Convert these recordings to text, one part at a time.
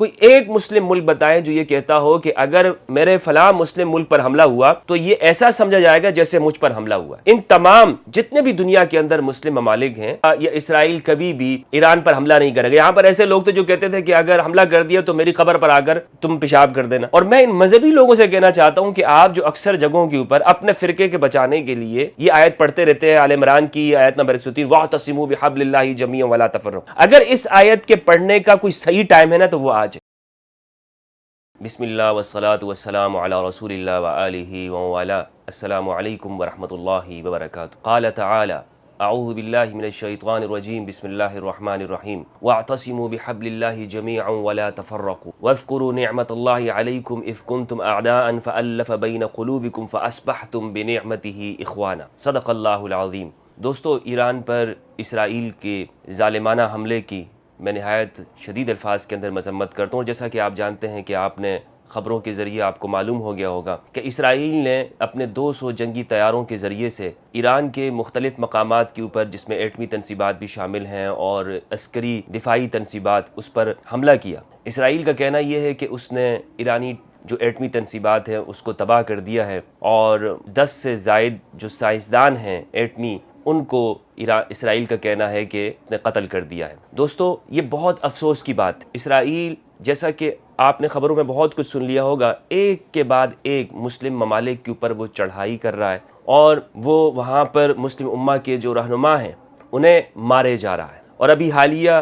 کوئی ایک مسلم ملک بتائیں جو یہ کہتا ہو کہ اگر میرے فلاں مسلم ملک پر حملہ ہوا تو یہ ایسا سمجھا جائے گا جیسے مجھ پر حملہ ہوا۔ ان تمام جتنے بھی دنیا کے اندر مسلم ممالک ہیں یا اسرائیل کبھی بھی ایران پر حملہ نہیں کرے گا۔ یہاں پر ایسے لوگ تھے جو کہتے تھے کہ اگر حملہ کر دیا تو میری قبر پر آ کر تم پیشاب کر دینا۔ اور میں ان مذہبی لوگوں سے کہنا چاہتا ہوں کہ آپ جو اکثر جگہوں کے اوپر اپنے فرقے کے بچانے کے لیے یہ آیت پڑھتے رہتے ہیں، آل عمران کی آیت نمبر 103 وَاعْتَصِمُوا بِحَبْلِ اللَّهِ جَمِيعًا وَلَا تَفَرَّقُوا، اگر اس آیت کے پڑھنے کا کوئی صحیح ٹائم ہے نا تو وہ آج ہے۔ بسم اللہ والصلاة والسلام علی رسول اللہ وآلہ وموالا۔ السلام علیکم ورحمۃ اللہ وبرکاتہ۔ قال تعالی اعوذ باللہ من الشیطان الرجیم بسم اللہ الرحمن الرحیم واعتصموا بحبل اللہ جميعا ولا تفرقوا واذکروا نعمت اللہ علیکم اذ کنتم اعداء فألف بین قلوبکم فاصبحتم بنعمتہ اخوانا۔ صدق اللہ العظیم۔ دوستو، ایران پر اسرائیل کے ظالمانہ حملے کی میں نہایت شدید الفاظ کے اندر مذمت کرتا ہوں۔ جیسا کہ آپ جانتے ہیں کہ آپ نے خبروں کے ذریعے آپ کو معلوم ہو گیا ہوگا کہ اسرائیل نے اپنے 200 جنگی طیاروں کے ذریعے سے ایران کے مختلف مقامات کے اوپر، جس میں ایٹمی تنصیبات بھی شامل ہیں اور عسکری دفاعی تنصیبات، اس پر حملہ کیا۔ اسرائیل کا کہنا یہ ہے کہ اس نے ایرانی جو ایٹمی تنصیبات ہیں اس کو تباہ کر دیا ہے اور 10 سے زائد جو سائنسدان ہیں ایٹمی، ان کو اسرائیل کا کہنا ہے کہ اس نے قتل کر دیا ہے۔ دوستو، یہ بہت افسوس کی بات ہے۔ اسرائیل، جیسا کہ آپ نے خبروں میں بہت کچھ سن لیا ہوگا، ایک کے بعد ایک مسلم ممالک کے اوپر وہ چڑھائی کر رہا ہے اور وہ وہاں پر مسلم امہ کے جو رہنما ہیں انہیں مارے جا رہا ہے۔ اور ابھی حالیہ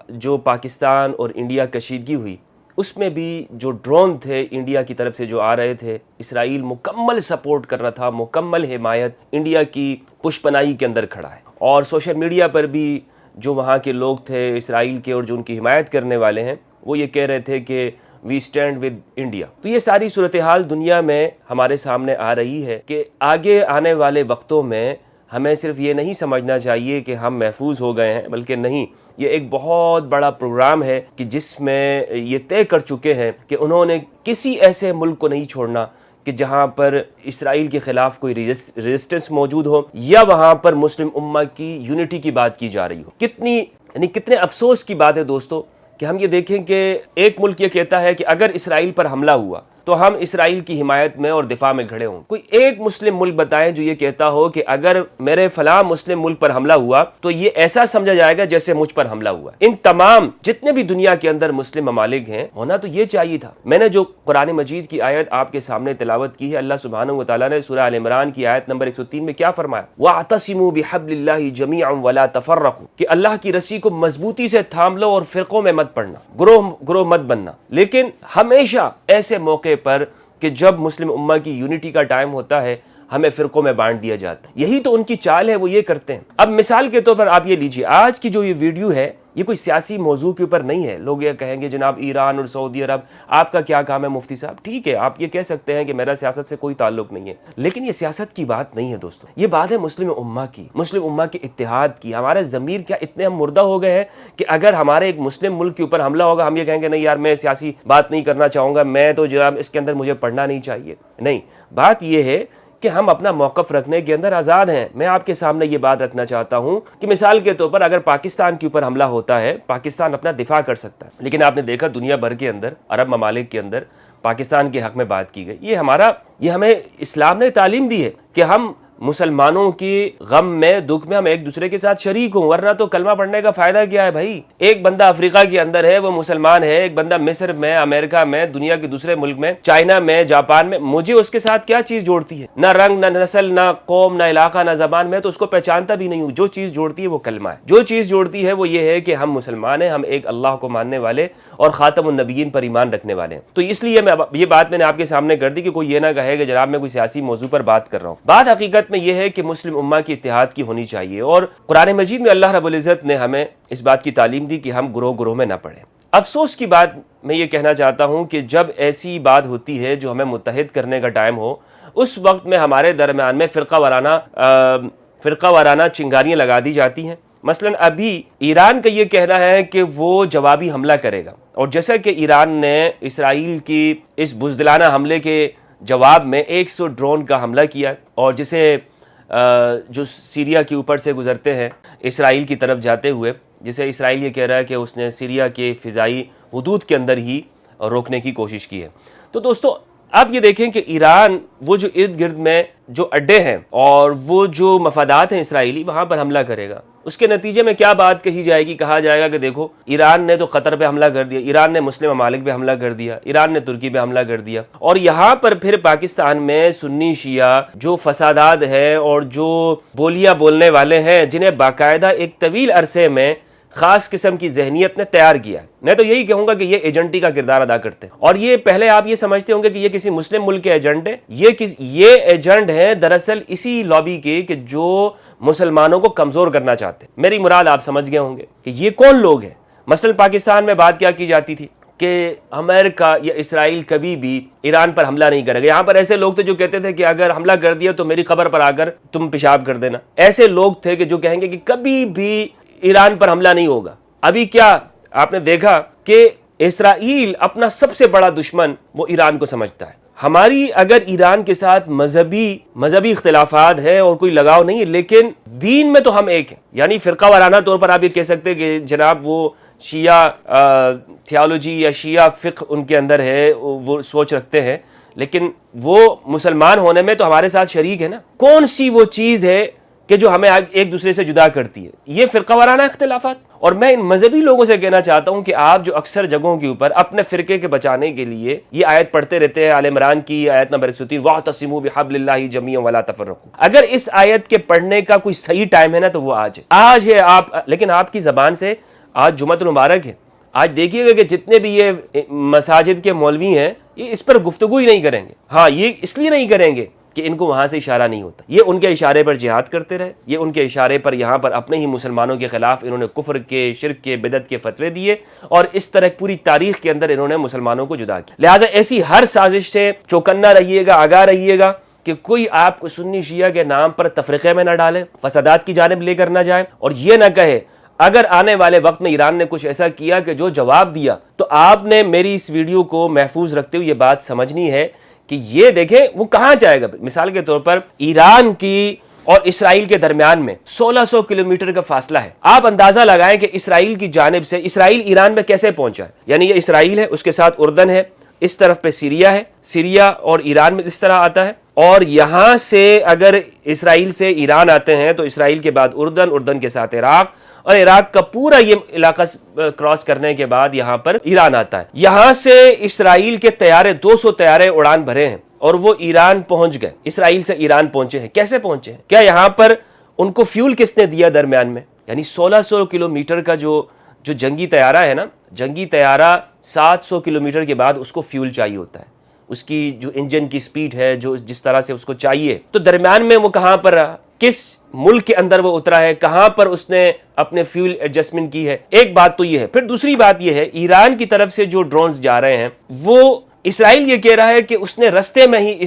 جو پاکستان اور انڈیا کشیدگی ہوئی، اس میں بھی جو ڈرون تھے انڈیا کی طرف سے جو آ رہے تھے، اسرائیل مکمل سپورٹ کر رہا تھا، مکمل حمایت انڈیا کی پشپناہی کے اندر کھڑا ہے۔ اور سوشل میڈیا پر بھی جو وہاں کے لوگ تھے اسرائیل کے اور جو ان کی حمایت کرنے والے ہیں، وہ یہ کہہ رہے تھے کہ وی اسٹینڈ ود انڈیا۔ تو یہ ساری صورتحال دنیا میں ہمارے سامنے آ رہی ہے کہ آگے آنے والے وقتوں میں ہمیں صرف یہ نہیں سمجھنا چاہیے کہ ہم محفوظ ہو گئے ہیں، بلکہ نہیں، یہ ایک بہت بڑا پروگرام ہے کہ جس میں یہ طے کر چکے ہیں کہ انہوں نے کسی ایسے ملک کو نہیں چھوڑنا کہ جہاں پر اسرائیل کے خلاف کوئی ریزسٹنس موجود ہو یا وہاں پر مسلم امہ کی یونٹی کی بات کی جا رہی ہو۔ کتنے افسوس کی بات ہے دوستو کہ ہم یہ دیکھیں کہ ایک ملک یہ کہتا ہے کہ اگر اسرائیل پر حملہ ہوا تو ہم اسرائیل کی حمایت میں اور دفاع میں کھڑے ہوں۔ کوئی ایک مسلم ملک بتائیں جو یہ کہتا ہو کہ اگر میرے فلاں مسلم ملک پر حملہ ہوا تو یہ ایسا سمجھا جائے گا جیسے مجھ پر حملہ ہوا۔ ان تمام جتنے بھی دنیا کے اندر مسلم ممالک ہیں، ہونا تو یہ چاہیے تھا۔ میں نے جو قرآن مجید کی آیت آپ کے سامنے تلاوت کی ہے، اللہ سبحانہ و تعالیٰ نے سورہ آل عمران کی آیت نمبر 103 میں کیا فرمایا؟ وَاعْتَصِمُوا بِحَبْلِ اللَّهِ جَمِيعًا وَلَا تَفَرَّقُوا، کہ اللہ کی رسی کو مضبوطی سے تھام لو اور فرقوں میں مت پڑنا، گروہ مت بننا۔ لیکن ہمیشہ ایسے موقع پر کہ جب مسلم امہ کی یونٹی کا ٹائم ہوتا ہے، ہمیں فرقوں میں بانٹ دیا جاتا ہے۔ یہی تو ان کی چال ہے، وہ یہ کرتے ہیں۔ اب مثال کے طور پر آپ یہ لیجئے، آج کی جو یہ ویڈیو ہے یہ کوئی سیاسی موضوع کے اوپر نہیں ہے۔ لوگ یہ کہیں گے جناب ایران اور سعودی عرب، آپ کا کیا کام ہے مفتی صاحب؟ ٹھیک ہے، آپ یہ کہہ سکتے ہیں کہ میرا سیاست سے کوئی تعلق نہیں ہے، لیکن یہ سیاست کی بات نہیں ہے دوستو، یہ بات ہے مسلم امہ کی، مسلم امہ کے اتحاد کی۔ ہمارے ضمیر کیا اتنے ہم مردہ ہو گئے ہیں کہ اگر ہمارے ایک مسلم ملک کے اوپر حملہ ہوگا ہم یہ کہیں گے نہیں یار میں سیاسی بات نہیں کرنا چاہوں گا، میں تو جناب اس کے اندر مجھے پڑھنا نہیں چاہیے۔ نہیں، بات یہ ہے کہ ہم اپنا موقف رکھنے کے اندر آزاد ہیں۔ میں آپ کے سامنے یہ بات رکھنا چاہتا ہوں کہ مثال کے طور پر اگر پاکستان کے اوپر حملہ ہوتا ہے، پاکستان اپنا دفاع کر سکتا ہے، لیکن آپ نے دیکھا دنیا بھر کے اندر، عرب ممالک کے اندر پاکستان کے حق میں بات کی گئی۔ یہ ہمیں اسلام نے تعلیم دی ہے کہ ہم مسلمانوں کی غم میں دکھ میں ہم ایک دوسرے کے ساتھ شریک ہوں، ورنہ تو کلمہ پڑھنے کا فائدہ کیا ہے بھائی؟ ایک بندہ افریقہ کے اندر ہے وہ مسلمان ہے، ایک بندہ مصر میں، امریکہ میں، دنیا کے دوسرے ملک میں، چائنا میں، جاپان میں، مجھے اس کے ساتھ کیا چیز جوڑتی ہے؟ نہ رنگ، نہ نسل، نہ قوم، نہ علاقہ، نہ زبان، میں تو اس کو پہچانتا بھی نہیں ہوں۔ جو چیز جوڑتی ہے وہ کلمہ ہے، جو چیز جوڑتی ہے وہ یہ ہے کہ ہم مسلمان ہیں، ہم ایک اللہ کو ماننے والے اور خاتم النبیین پر ایمان رکھنے والے ہیں۔ تو اس لیے یہ بات میں نے آپ کے سامنے کر دی کہ کوئی یہ نہ کہے کہ جناب میں کوئی سیاسی موضوع پر بات کر رہا ہوں۔ بات حقیقت میں یہ ہے کہ مسلم امہ کی اتحاد کی ہونی چاہیے، اور قرآن مجید میں اللہ رب العزت نے ہمیں اس بات کی تعلیم دی کہ ہم گروہ میں نہ پڑیں۔ افسوس کی بات میں یہ کہنا چاہتا ہوں کہ جب ایسی بات ہوتی ہے جو ہمیں متحد کرنے کا ٹائم ہو، اس وقت میں ہمارے درمیان میں فرقہ وارانہ چنگاریاں لگا دی جاتی ہیں۔ مثلا ابھی ایران کا یہ کہنا ہے کہ وہ جوابی حملہ کرے گا، اور جیسا کہ ایران نے اسرائیل کی اس بزدلانہ حملے کے جواب میں 100 ڈرون کا حملہ کیا، اور جسے جو سیریا کے اوپر سے گزرتے ہیں اسرائیل کی طرف جاتے ہوئے، جسے اسرائیل یہ کہہ رہا ہے کہ اس نے سیریا کے فضائی حدود کے اندر ہی روکنے کی کوشش کی ہے۔ تو دوستو آپ یہ دیکھیں کہ ایران وہ جو ارد گرد میں جو اڈے ہیں اور وہ جو مفادات ہیں اسرائیلی، وہاں پر حملہ کرے گا۔ اس کے نتیجے میں کیا بات کہی جائے گی؟ کہا جائے گا کہ دیکھو ایران نے تو قطر پہ حملہ کر دیا، ایران نے مسلم ممالک پہ حملہ کر دیا، ایران نے ترکی پہ حملہ کر دیا، اور یہاں پر پھر پاکستان میں سنی شیعہ جو فسادات ہیں اور جو بولیاں بولنے والے ہیں، جنہیں باقاعدہ ایک طویل عرصے میں خاص قسم کی ذہنیت نے تیار کیا ہے۔ میں تو یہی کہوں گا کہ یہ ایجنٹی کا کردار ادا کرتے ہیں، اور یہ پہلے آپ یہ سمجھتے ہوں گے کہ یہ کسی مسلم ملک کے ایجنٹ ہیں، یہ ایجنٹ ہیں دراصل اسی لابی کے کہ جو مسلمانوں کو کمزور کرنا چاہتے ہیں۔ میری مراد آپ سمجھ گئے ہوں گے کہ یہ کون لوگ ہیں۔ مثلا پاکستان میں بات کیا کی جاتی تھی کہ امریکہ یا اسرائیل کبھی بھی ایران پر حملہ نہیں کرے گا۔ یہاں پر ایسے لوگ تھے جو کہتے تھے کہ اگر حملہ کر دیا تو میری قبر پر آ کر تم پیشاب کر دینا۔ ایسے لوگ تھے کہ جو کہیں گے کہ کبھی بھی ایران پر حملہ نہیں ہوگا۔ ابھی کیا آپ نے دیکھا کہ اسرائیل اپنا سب سے بڑا دشمن وہ ایران کو سمجھتا ہے۔ ہماری اگر ایران کے ساتھ مذہبی اختلافات ہیں اور کوئی لگاؤ نہیں ہے، لیکن دین میں تو ہم ایک ہیں۔ یعنی فرقہ وارانہ طور پر آپ یہ کہہ سکتے ہیں کہ جناب وہ شیعہ تھیالوجی یا شیعہ فقہ ان کے اندر ہے، وہ سوچ رکھتے ہیں، لیکن وہ مسلمان ہونے میں تو ہمارے ساتھ شریک ہے نا۔ کون سی وہ چیز ہے کہ جو ہمیں ایک دوسرے سے جدا کرتی ہے؟ یہ فرقہ وارانہ اختلافات۔ اور میں ان مذہبی لوگوں سے کہنا چاہتا ہوں کہ آپ جو اکثر جگہوں کے اوپر اپنے فرقے کے بچانے کے لیے یہ آیت پڑھتے رہتے ہیں، آل عمران کی آیت نمبر 103، وَاعْتَصِمُوا بِحَبْلِ اللَّهِ جَمِيعًا وَلَا تَفَرَّقُوا۔ اگر اس آیت کے پڑھنے کا کوئی صحیح ٹائم ہے نا تو وہ آج ہے آپ، لیکن آپ کی زبان سے آج جمعۃ المبارک ہے، آج دیکھیے گا کہ جتنے بھی یہ مساجد کے مولوی ہیں یہ اس پر گفتگو ہی نہیں کریں گے۔ ہاں، یہ اس لیے نہیں کریں گے کہ ان کو وہاں سے اشارہ نہیں ہوتا، یہ ان کے اشارے پر جہاد کرتے رہے، یہ ان کے اشارے پر یہاں پر اپنے ہی مسلمانوں کے خلاف انہوں نے کفر کے، شرک کے، بدعت کے فتوے دیے، اور اس طرح پوری تاریخ کے اندر انہوں نے مسلمانوں کو جدا کیا۔ لہٰذا ایسی ہر سازش سے چوکنا رہیے گا، آگاہ رہیے گا کہ کوئی آپ کو سنی شیعہ کے نام پر تفرقے میں نہ ڈالے، فسادات کی جانب لے کر نہ جائے، اور یہ نہ کہے اگر آنے والے وقت میں ایران نے کچھ ایسا کیا کہ جو جواب دیا، تو آپ نے میری اس ویڈیو کو محفوظ رکھتے ہوئے یہ بات سمجھنی ہے کہ یہ دیکھیں وہ کہاں جائے گا۔ مثال کے طور پر ایران کی اور اسرائیل کے درمیان میں 1600 کلومیٹر کا فاصلہ ہے۔ آپ اندازہ لگائیں کہ اسرائیل کی جانب سے اسرائیل ایران میں کیسے پہنچا ہے۔ یعنی یہ اسرائیل ہے، اس کے ساتھ اردن ہے، اس طرف پہ سیریا ہے، سیریا اور ایران میں اس طرح آتا ہے، اور یہاں سے اگر اسرائیل سے ایران آتے ہیں تو اسرائیل کے بعد اردن کے ساتھ عراق، اور عراق کا پورا یہ علاقہ کراس کرنے کے بعد یہاں پر ایران آتا ہے۔ یہاں سے اسرائیل کے طیارے 200 طیارے اڑان بھرے ہیں اور وہ ایران پہنچ گئے، اسرائیل سے ایران پہنچے ہیں۔ کیسے پہنچے ہیں؟ کیا یہاں پر ان کو فیول کس نے دیا درمیان میں؟ یعنی 1600 کلومیٹر کا جو جنگی طیارہ ہے نا، جنگی طیارہ 700 کلومیٹر کے بعد اس کو فیول چاہیے ہوتا ہے، اس کی جو انجن کی سپیڈ ہے، جو جس طرح سے اس کو چاہیے، تو درمیان میں وہ کہاں پر رہا؟ کس ملک کے اندر وہ اترا ہے؟ کہاں پر اس نے اپنے فیول ایڈجسٹمنٹ کی ہے؟ ایک بات تو یہ ہے۔ پھر دوسری بات یہ ہے، ایران کی طرف سے جو ڈرونز جا رہے ہیں، وہ اسرائیل یہ کہہ رہا ہے کہ اس نے رستے میں ہی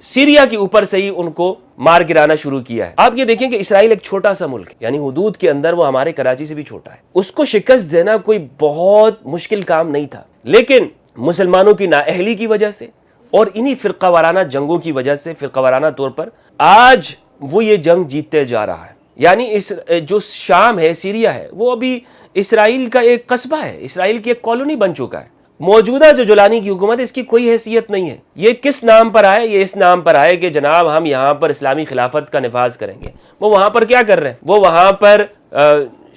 سیریا کے اوپر سے ہی ان کو مار گرانا شروع کیا ہے۔ آپ یہ دیکھیں کہ اسرائیل ایک چھوٹا سا ملک ہے، یعنی حدود کے اندر وہ ہمارے کراچی سے بھی چھوٹا ہے، اس کو شکست دینا کوئی بہت مشکل کام نہیں تھا، لیکن مسلمانوں کی نااہلی کی وجہ سے اور انہی فرقہ وارانہ جنگوں کی وجہ سے، فرقہ وارانہ طور پر آج وہ یہ جنگ جیتتے جا رہا ہے۔ یعنی جو شام ہے، سیریا ہے، وہ ابھی اسرائیل کا ایک قصبہ ہے، اسرائیل کی ایک کالونی بن چکا ہے۔ موجودہ جو جولانی کی حکومت ہے، اس کی کوئی حیثیت نہیں ہے۔ یہ کس نام پر آئے؟ یہ اس نام پر آئے کہ جناب ہم یہاں پر اسلامی خلافت کا نفاذ کریں گے۔ وہ وہاں پر کیا کر رہے ہیں؟ وہ وہاں پر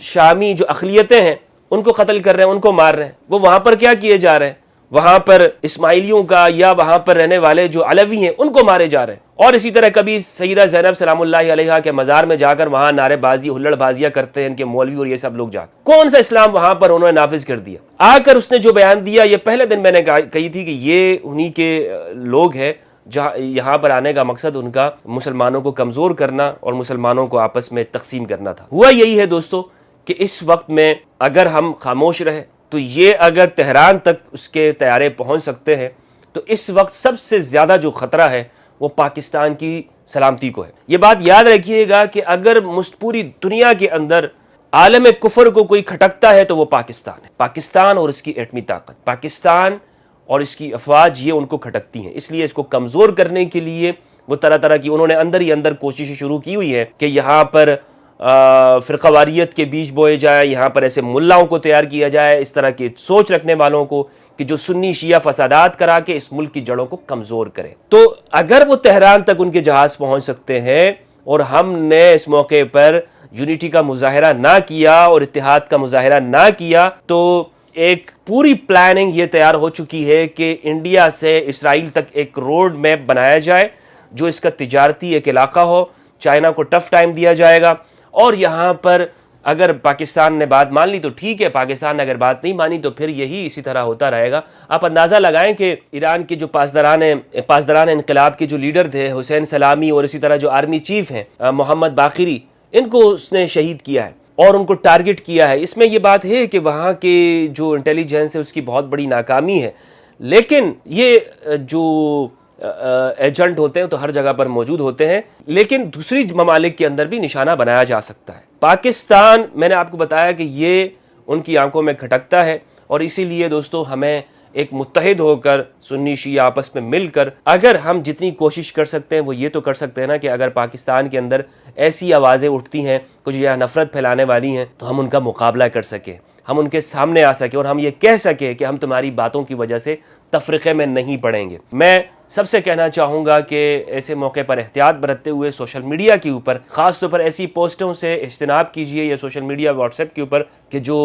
شامی جو اقلیتیں ہیں ان کو قتل کر رہے ہیں، ان کو مار رہے ہیں۔ وہ وہاں پر کیا کیے جا رہے ہیں؟ وہاں پر اسماعیلیوں کا یا وہاں پر رہنے والے جو علوی ہیں ان کو مارے جا رہے ہیں۔ اور اسی طرح کبھی سیدہ زینب سلام اللہ علیہا کے مزار میں جا کر وہاں نعرے بازی، ہلڑ بازیاں کرتے ہیں ان کے مولوی اور یہ سب لوگ جا کر۔ کون سا اسلام وہاں پر انہوں نے نافذ کر دیا؟ آ کر اس نے جو بیان دیا، یہ پہلے دن میں نے کہی تھی کہ یہ انہی کے لوگ ہیں جہاں یہاں پر آنے کا مقصد ان کا مسلمانوں کو کمزور کرنا اور مسلمانوں کو آپس میں تقسیم کرنا تھا۔ ہوا یہی ہے دوستو کہ اس وقت میں اگر ہم خاموش رہے تو یہ اگر تہران تک اس کے طیارے پہنچ سکتے ہیں، تو اس وقت سب سے زیادہ جو خطرہ ہے وہ پاکستان کی سلامتی کو ہے۔ یہ بات یاد رکھیے گا کہ اگر پوری دنیا کے اندر عالم کفر کو کوئی کھٹکتا ہے تو وہ پاکستان ہے۔ پاکستان اور اس کی ایٹمی طاقت، پاکستان اور اس کی افواج، یہ ان کو کھٹکتی ہیں۔ اس لیے اس کو کمزور کرنے کے لیے وہ طرح طرح کی انہوں نے اندر ہی اندر کوششیں شروع کی ہوئی ہے کہ یہاں پر فرقواریت کے بیج بوئے جائیں، یہاں پر ایسے ملاؤں کو تیار کیا جائے، اس طرح کی سوچ رکھنے والوں کو کہ جو سنی شیعہ فسادات کرا کے اس ملک کی جڑوں کو کمزور کرے۔ تو اگر وہ تہران تک ان کے جہاز پہنچ سکتے ہیں اور ہم نے اس موقع پر یونٹی کا مظاہرہ نہ کیا اور اتحاد کا مظاہرہ نہ کیا، تو ایک پوری پلاننگ یہ تیار ہو چکی ہے کہ انڈیا سے اسرائیل تک ایک روڈ میپ بنایا جائے جو اس کا تجارتی ایک علاقہ ہو۔ چائنا کو ٹف ٹائم دیا جائے گا، اور یہاں پر اگر پاکستان نے بات مان لی تو ٹھیک ہے، پاکستان نے اگر بات نہیں مانی تو پھر یہی اسی طرح ہوتا رہے گا۔ آپ اندازہ لگائیں کہ ایران کے جو پاسداران انقلاب کے جو لیڈر تھے، حسین سلامی، اور اسی طرح جو آرمی چیف ہیں محمد باقری، ان کو اس نے شہید کیا ہے اور ان کو ٹارگٹ کیا ہے۔ اس میں یہ بات ہے کہ وہاں کے جو انٹیلیجنس ہے اس کی بہت بڑی ناکامی ہے، لیکن یہ جو ایجنٹ ہوتے ہیں تو ہر جگہ پر موجود ہوتے ہیں، لیکن دوسری ممالک کے اندر بھی نشانہ بنایا جا سکتا ہے۔ پاکستان، میں نے آپ کو بتایا کہ یہ ان کی آنکھوں میں کھٹکتا ہے، اور اسی لیے دوستو ہمیں ایک متحد ہو کر سنی شیعہ آپس میں مل کر اگر ہم جتنی کوشش کر سکتے ہیں وہ یہ تو کر سکتے ہیں نا کہ اگر پاکستان کے اندر ایسی آوازیں اٹھتی ہیں کچھ یہ نفرت پھیلانے والی ہیں تو ہم ان کا مقابلہ کر سکیں، ہم ان کے سامنے آ سکیں اور ہم یہ کہہ سکیں کہ ہم تمہاری باتوں کی وجہ سے تفرقے میں نہیں پڑیں گے۔ میں سب سے کہنا چاہوں گا کہ ایسے موقع پر احتیاط برتتے ہوئے سوشل میڈیا کے اوپر خاص طور پر ایسی پوسٹوں سے اجتناب کیجئے، یا سوشل میڈیا واٹس ایپ کے اوپر کہ جو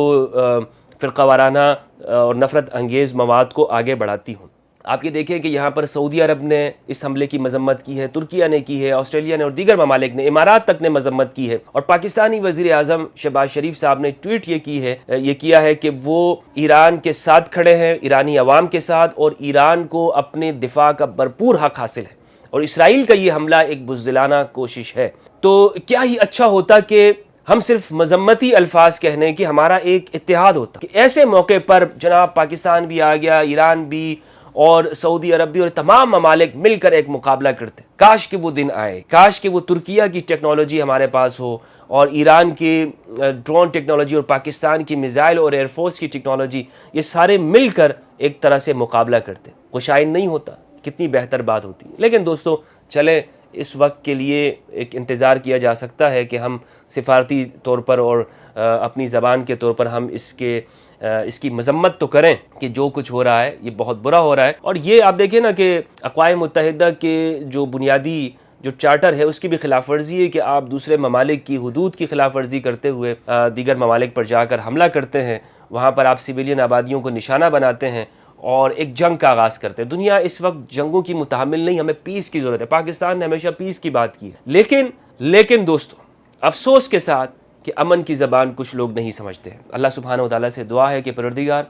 فرقہ وارانہ اور نفرت انگیز مواد کو آگے بڑھاتی ہوں۔ آپ یہ دیکھیں کہ یہاں پر سعودی عرب نے اس حملے کی مذمت کی ہے، ترکیہ نے کی ہے، آسٹریلیا نے اور دیگر ممالک نے، امارات تک نے مذمت کی ہے، اور پاکستانی وزیر اعظم شہباز شریف صاحب نے ٹویٹ یہ کیا ہے کہ وہ ایران کے ساتھ کھڑے ہیں، ایرانی عوام کے ساتھ، اور ایران کو اپنے دفاع کا بھرپور حق حاصل ہے، اور اسرائیل کا یہ حملہ ایک بزدلانہ کوشش ہے۔ تو کیا ہی اچھا ہوتا کہ ہم صرف مذمتی الفاظ کہنے کہ ہمارا ایک اتحاد ہوتا کہ ایسے موقع پر جناب پاکستان بھی آ گیا، ایران بھی اور سعودی عرب بھی، اور تمام ممالک مل کر ایک مقابلہ کرتے۔ کاش کہ وہ دن آئے، کاش کہ وہ ترکیہ کی ٹیکنالوجی ہمارے پاس ہو، اور ایران کی ڈرون ٹیکنالوجی، اور پاکستان کی میزائل اور ایئر فورس کی ٹیکنالوجی، یہ سارے مل کر ایک طرح سے مقابلہ کرتے۔ خوشائن نہیں ہوتا، کتنی بہتر بات ہوتی۔ لیکن دوستو چلیں، اس وقت کے لیے ایک انتظار کیا جا سکتا ہے کہ ہم سفارتی طور پر اور اپنی زبان کے طور پر ہم اس کی مذمت تو کریں کہ جو کچھ ہو رہا ہے یہ بہت برا ہو رہا ہے۔ اور یہ آپ دیکھیں نا کہ اقوام متحدہ کے جو بنیادی جو چارٹر ہے اس کی بھی خلاف ورزی ہے کہ آپ دوسرے ممالک کی حدود کی خلاف ورزی کرتے ہوئے دیگر ممالک پر جا کر حملہ کرتے ہیں، وہاں پر آپ سویلین آبادیوں کو نشانہ بناتے ہیں اور ایک جنگ کا آغاز کرتے ہیں۔ دنیا اس وقت جنگوں کی متحمل نہیں، ہمیں پیس کی ضرورت ہے۔ پاکستان نے ہمیشہ پیس کی بات کی ہے، لیکن دوستو افسوس کے ساتھ کہ امن کی زبان کچھ لوگ نہیں سمجھتے ہیں۔ اللہ سبحانہ و تعالیٰ سے دعا ہے کہ پروردگار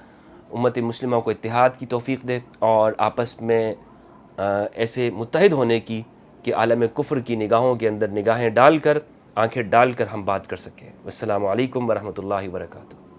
امت مسلمہ کو اتحاد کی توفیق دے اور آپس میں ایسے متحد ہونے کی کہ عالم کفر کی نگاہوں کے اندر نگاہیں ڈال کر، آنکھیں ڈال کر ہم بات کر سکیں۔ السلام علیکم ورحمۃ اللہ وبرکاتہ۔